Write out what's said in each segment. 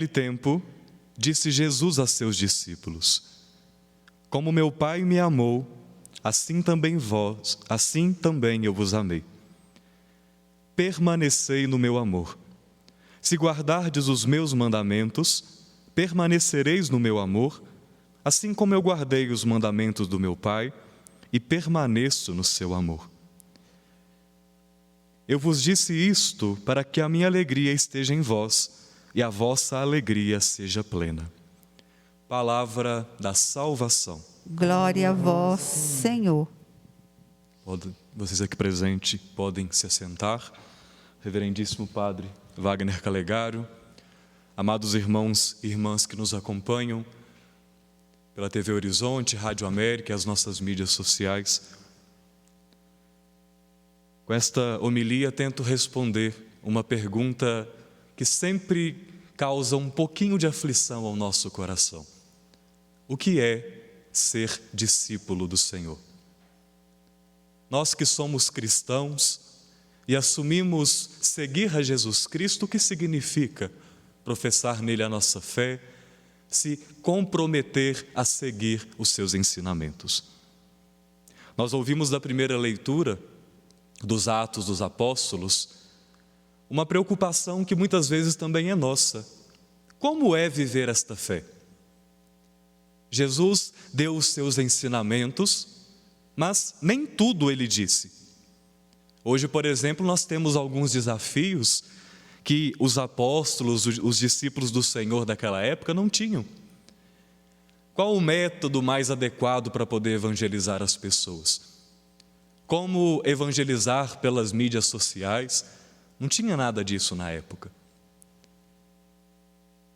Naquele tempo, disse Jesus a seus discípulos: Como meu Pai me amou, assim também eu vos amei. Permanecei no meu amor. Se guardardes os meus mandamentos, permanecereis no meu amor, assim como eu guardei os mandamentos do meu Pai e permaneço no seu amor. Eu vos disse isto para que a minha alegria esteja em vós e a vossa alegria seja plena. Palavra da salvação. Glória a vós, Senhor. Vocês aqui presentes podem se assentar. Reverendíssimo Padre Wagner Calegário, amados irmãos e irmãs que nos acompanham pela TV Horizonte, Rádio América e as nossas mídias sociais. Com esta homilia tento responder uma pergunta que sempre causa um pouquinho de aflição ao nosso coração. O que é ser discípulo do Senhor? Nós que somos cristãos e assumimos seguir a Jesus Cristo, o que significa professar nele a nossa fé, se comprometer a seguir os seus ensinamentos? Nós ouvimos da primeira leitura dos Atos dos Apóstolos uma preocupação que muitas vezes também é nossa. Como é viver esta fé? Jesus deu os seus ensinamentos, mas nem tudo ele disse. Hoje, por exemplo, nós temos alguns desafios que os apóstolos, os discípulos do Senhor daquela época não tinham. Qual o método mais adequado para poder evangelizar as pessoas? Como evangelizar pelas mídias sociais? Não tinha nada disso na época.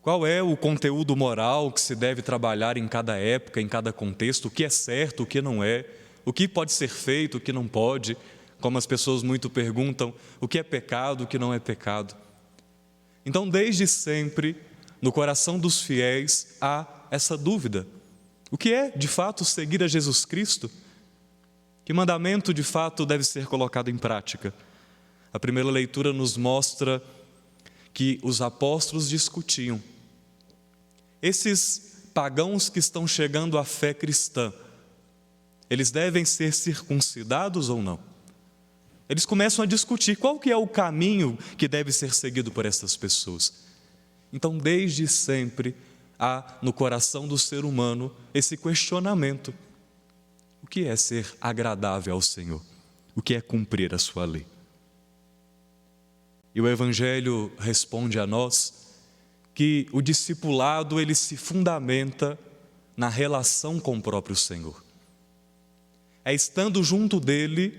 Qual é o conteúdo moral que se deve trabalhar em cada época, em cada contexto? O que é certo, o que não é? O que pode ser feito, o que não pode? Como as pessoas muito perguntam, o que é pecado, o que não é pecado? Então, desde sempre, no coração dos fiéis, há essa dúvida. O que é, de fato, seguir a Jesus Cristo? Que mandamento, de fato, deve ser colocado em prática? A primeira leitura nos mostra que os apóstolos discutiam. Esses pagãos que estão chegando à fé cristã, eles devem ser circuncidados ou não? Eles começam a discutir qual que é o caminho que deve ser seguido por essas pessoas. Então, desde sempre, há no coração do ser humano esse questionamento. O que é ser agradável ao Senhor? O que é cumprir a sua lei? E o Evangelho responde a nós que o discipulado ele se fundamenta na relação com o próprio Senhor. É estando junto dele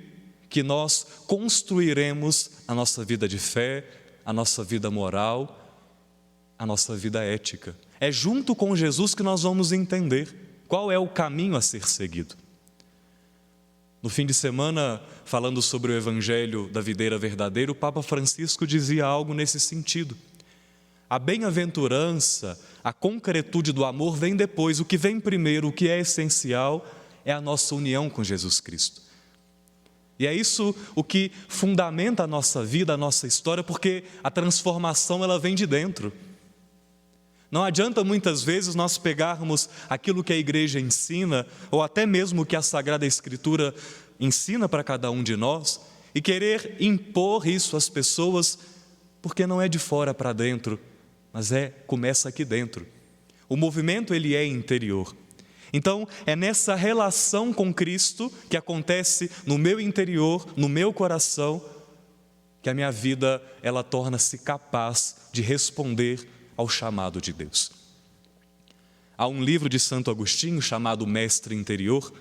que nós construiremos a nossa vida de fé, a nossa vida moral, a nossa vida ética. É junto com Jesus que nós vamos entender qual é o caminho a ser seguido. No fim de semana, falando sobre o Evangelho da Videira Verdadeira, o Papa Francisco dizia algo nesse sentido. A bem-aventurança, a concretude do amor vem depois. O que vem primeiro, o que é essencial, é a nossa união com Jesus Cristo. E é isso o que fundamenta a nossa vida, a nossa história, porque a transformação ela vem de dentro. Não adianta muitas vezes nós pegarmos aquilo que a igreja ensina, ou até mesmo o que a Sagrada Escritura ensina para cada um de nós, e querer impor isso às pessoas, porque não é de fora para dentro, mas começa aqui dentro. O movimento ele é interior. Então, é nessa relação com Cristo que acontece no meu interior, no meu coração, que a minha vida ela torna-se capaz de responder ao chamado de Deus. Há um livro de Santo Agostinho chamado Mestre Interior,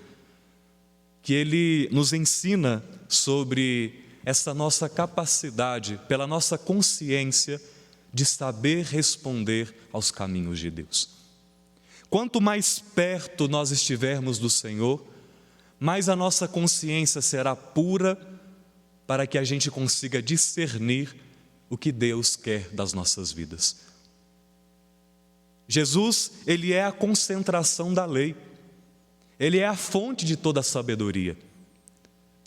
que ele nos ensina sobre essa nossa capacidade, pela nossa consciência, de saber responder aos caminhos de Deus. Quanto mais perto nós estivermos do Senhor, mais a nossa consciência será pura para que a gente consiga discernir o que Deus quer das nossas vidas. Jesus, ele é a concentração da lei. Ele é a fonte de toda a sabedoria.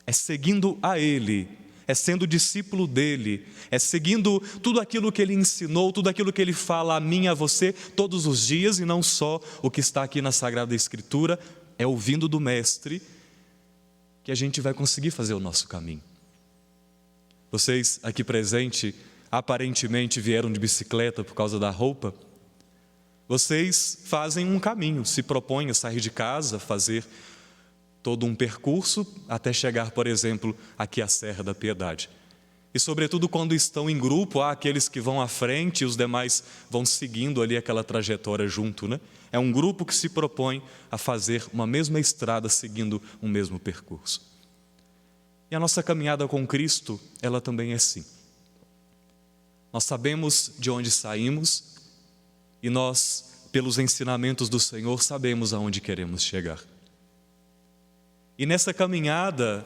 É seguindo a Ele, é sendo discípulo dele, é seguindo tudo aquilo que ele ensinou, tudo aquilo que ele fala a mim e a você todos os dias, e não só o que está aqui na Sagrada Escritura, é ouvindo do Mestre que a gente vai conseguir fazer o nosso caminho. Vocês aqui presentes aparentemente vieram de bicicleta por causa da roupa. Vocês fazem um caminho, se propõem a sair de casa, fazer todo um percurso até chegar, por exemplo, aqui à Serra da Piedade. E sobretudo quando estão em grupo, há aqueles que vão à frente e os demais vão seguindo ali aquela trajetória junto, né? É um grupo que se propõe a fazer uma mesma estrada, seguindo um mesmo percurso. E a nossa caminhada com Cristo, ela também é assim. Nós sabemos de onde saímos e nós, pelos ensinamentos do Senhor, sabemos aonde queremos chegar. E nessa caminhada,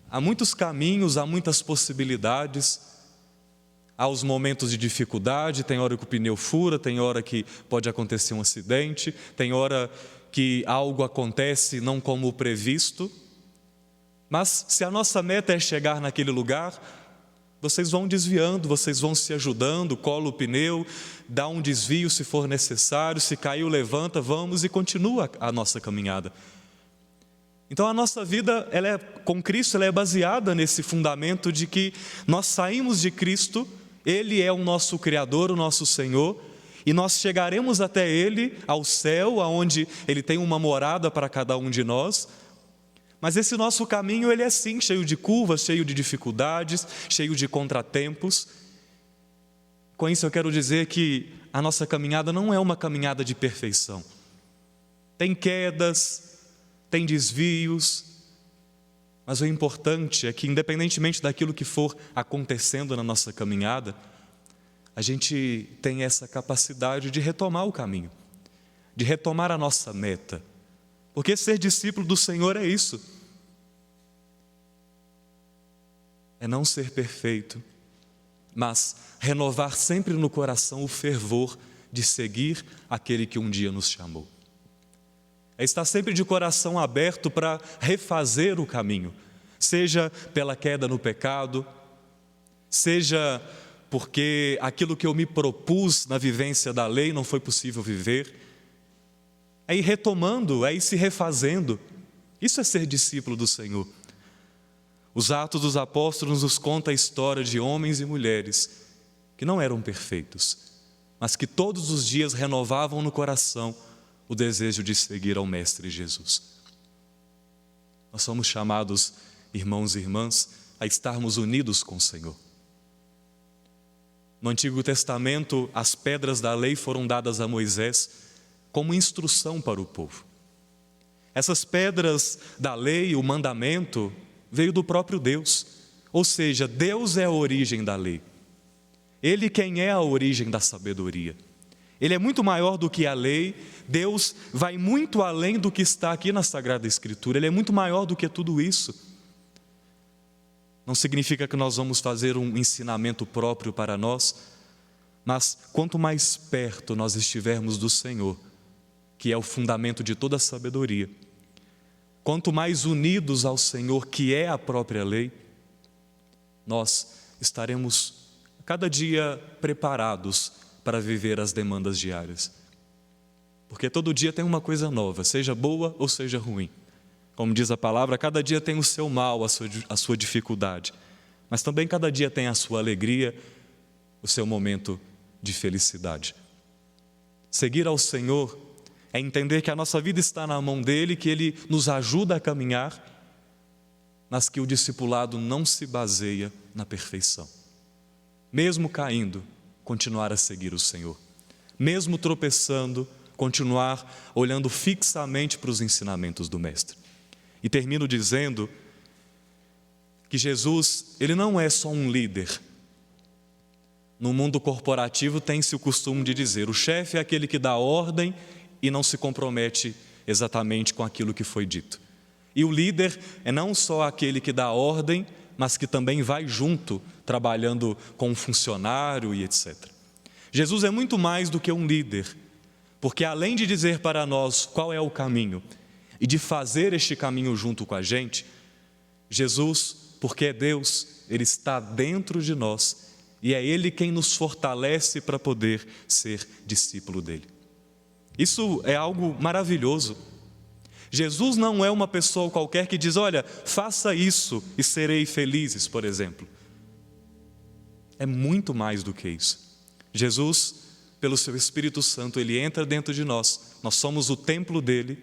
há muitos caminhos, há muitas possibilidades, há os momentos de dificuldade, tem hora que o pneu fura, tem hora que pode acontecer um acidente, tem hora que algo acontece não como previsto, mas se a nossa meta é chegar naquele lugar, vocês vão desviando, vocês vão se ajudando, cola o pneu, dá um desvio se for necessário, se caiu, levanta, vamos e continua a nossa caminhada. Então a nossa vida com Cristo ela é baseada nesse fundamento de que nós saímos de Cristo, Ele é o nosso Criador, o nosso Senhor, e nós chegaremos até Ele, ao céu, onde Ele tem uma morada para cada um de nós. Mas esse nosso caminho, ele é sim, cheio de curvas, cheio de dificuldades, cheio de contratempos. Com isso eu quero dizer que a nossa caminhada não é uma caminhada de perfeição. Tem quedas, tem desvios, mas o importante é que, independentemente daquilo que for acontecendo na nossa caminhada, a gente tem essa capacidade de retomar o caminho, de retomar a nossa meta, porque ser discípulo do Senhor é isso, é não ser perfeito, mas renovar sempre no coração o fervor de seguir aquele que um dia nos chamou. É estar sempre de coração aberto para refazer o caminho, seja pela queda no pecado, seja porque aquilo que eu me propus na vivência da lei não foi possível viver. É ir retomando, é ir se refazendo. Isso é ser discípulo do Senhor. Os Atos dos Apóstolos nos contam a história de homens e mulheres que não eram perfeitos, mas que todos os dias renovavam no coração o desejo de seguir ao Mestre Jesus. Nós somos chamados, irmãos e irmãs, a estarmos unidos com o Senhor. No Antigo Testamento, as pedras da lei foram dadas a Moisés como instrução para o povo. Essas pedras da lei, o mandamento, veio do próprio Deus. Ou seja, Deus é a origem da lei. Ele quem é a origem da sabedoria. Ele é muito maior do que a lei. Deus vai muito além do que está aqui na Sagrada Escritura. Ele é muito maior do que tudo isso. Não significa que nós vamos fazer um ensinamento próprio para nós, mas quanto mais perto nós estivermos do Senhor, que é o fundamento de toda a sabedoria, quanto mais unidos ao Senhor, que é a própria lei, nós estaremos cada dia preparados para viver as demandas diárias. Porque todo dia tem uma coisa nova, seja boa ou seja ruim. Como diz a palavra, cada dia tem o seu mal, a sua dificuldade. Mas também cada dia tem a sua alegria, o seu momento de felicidade. Seguir ao Senhor é entender que a nossa vida está na mão dEle, que Ele nos ajuda a caminhar, mas que o discipulado não se baseia na perfeição. Mesmo caindo, continuar a seguir o Senhor. Mesmo tropeçando, continuar olhando fixamente para os ensinamentos do Mestre. E termino dizendo que Jesus, Ele não é só um líder. No mundo corporativo tem-se o costume de dizer, o chefe é aquele que dá ordem e não se compromete exatamente com aquilo que foi dito. E o líder é não só aquele que dá ordem, mas que também vai junto, trabalhando com um funcionário e etc. Jesus é muito mais do que um líder, porque além de dizer para nós qual é o caminho e de fazer este caminho junto com a gente, Jesus, porque é Deus, Ele está dentro de nós e é Ele quem nos fortalece para poder ser discípulo dele. Isso é algo maravilhoso. Jesus não é uma pessoa qualquer que diz: olha, faça isso e serei felizes, por exemplo. É muito mais do que isso. Jesus, pelo seu Espírito Santo, Ele entra dentro de nós. Nós somos o templo dele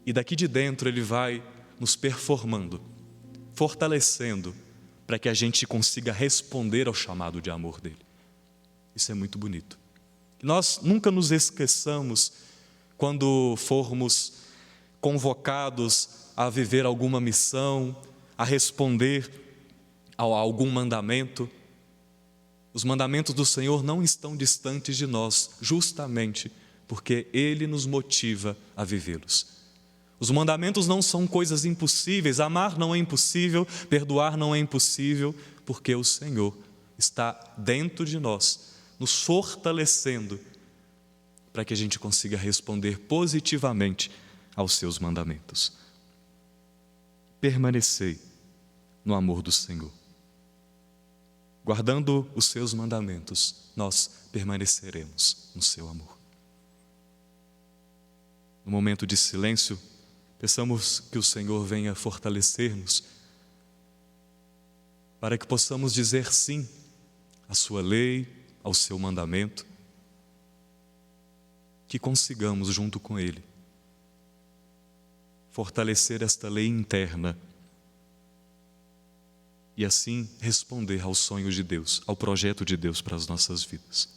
e daqui de dentro Ele vai nos performando, fortalecendo, para que a gente consiga responder ao chamado de amor dele. Isso é muito bonito. Nós nunca nos esqueçamos, quando formos convocados a viver alguma missão, a responder a algum mandamento. Os mandamentos do Senhor não estão distantes de nós, justamente porque Ele nos motiva a vivê-los. Os mandamentos não são coisas impossíveis, amar não é impossível, perdoar não é impossível, porque o Senhor está dentro de nós, nos fortalecendo para que a gente consiga responder positivamente aos seus mandamentos. Permanecei no amor do Senhor. Guardando os seus mandamentos, nós permaneceremos no seu amor. No momento de silêncio, peçamos que o Senhor venha fortalecer-nos, para que possamos dizer sim à sua lei, ao seu mandamento, que consigamos junto com Ele fortalecer esta lei interna e assim responder aos sonhos de Deus, ao projeto de Deus para as nossas vidas.